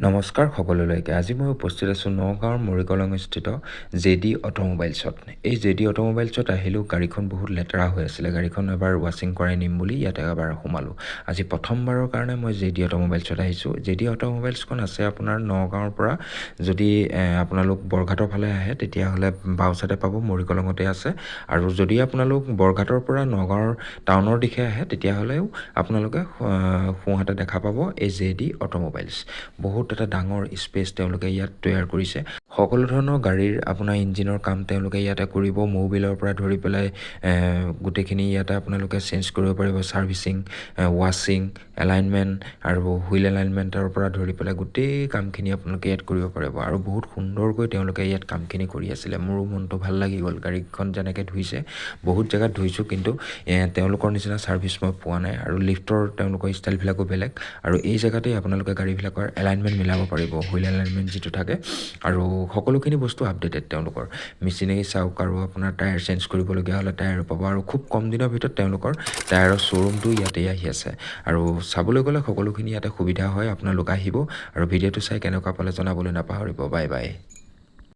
নমস্কাৰ সকলোলৈকে। আজি মই উপস্থিত আছোঁ নগাঁৱৰ মৰিকলংস্থিত জেডি অটোমোবাইলছত। এই জেডি অটোমোবাইলছত আহিলোঁ, গাড়ীখন বহুত লেতেৰা হৈ আছিলে। গাড়ীখন এবাৰ ৱাশ্বিং কৰাই নিম বুলি ইয়াতে এবাৰ সোমালোঁ। আজি প্ৰথমবাৰৰ কাৰণে মই জেডি অটোমোবাইলছত আহিছোঁ। জেডি অটোমোবাইলছখন আছে আপোনাৰ নগাঁৱৰ পৰা যদি আপোনালোক বৰঘাটৰ ফালে আহে তেতিয়াহ'লে বাওঁ চাইডে পাব, মৰিকলঙতে আছে। আৰু যদি আপোনালোক বৰঘাটৰ পৰা নগাঁৱৰ টাউনৰ দিশে আহে তেতিয়াহ'লেও আপোনালোকে সোঁহাতে দেখা পাব এই জেডি অটোমোবাইলছ। বহুত এটা ডাঙৰ স্পেচ তেওঁলোকে ইয়াত তৈয়াৰ কৰিছে। সকলো ধৰণৰ গাড়ীৰ আপোনাৰ ইঞ্জিনৰ কাম তেওঁলোকে ইয়াতে কৰিব। ম'বিলৰ পৰা ধৰি পেলাই গোটেইখিনি ইয়াতে আপোনালোকে চেঞ্জ কৰিব পাৰিব। ছাৰ্ভিচিং, ৱাশ্বিং, এলাইনমেণ্ট আৰু হুইল এলাইনমেণ্টৰ পৰা ধৰি পেলাই গোটেই কামখিনি আপোনালোকে ইয়াত কৰিব পাৰিব। আৰু বহুত সুন্দৰকৈ তেওঁলোকে ইয়াত কামখিনি কৰি আছিলে। মোৰো মনটো ভাল লাগি গ'ল। গাড়ীখন যেনেকৈ ধুইছে, বহুত জেগাত ধুইছোঁ কিন্তু তেওঁলোকৰ নিচিনা ছাৰ্ভিচ মই পোৱা নাই। আৰু লিফ্টৰ তেওঁলোকৰ ষ্টাইলবিলাকো বেলেগ। আৰু এই জেগাতেই আপোনালোকে গাড়ীবিলাকৰ এলাইনমেণ্ট মিলাব পাৰিব, হুইল এলাইনমেণ্ট যিটো থাকে। আৰু সকলোখিনি বস্তু আপডেটেড তেওঁলোকৰ। মেচিনেৰী চাওক, আৰু আপোনাৰ টায়াৰ চেঞ্জ কৰিবলগীয়া হ'লে টায়াৰো পাব। আৰু খুব কম দিনৰ ভিতৰত তেওঁলোকৰ টায়াৰৰ শ্ব'ৰুমটো ইয়াতেই আহি আছে। আৰু চাবলৈ গ'লে সকলোখিনি ইয়াতে সুবিধা হয়। আপোনালোক আহিব আৰু ভিডিঅ'টো চাই কেনেকুৱা পালে জনাবলৈ নাপাহৰিব। Bye bye.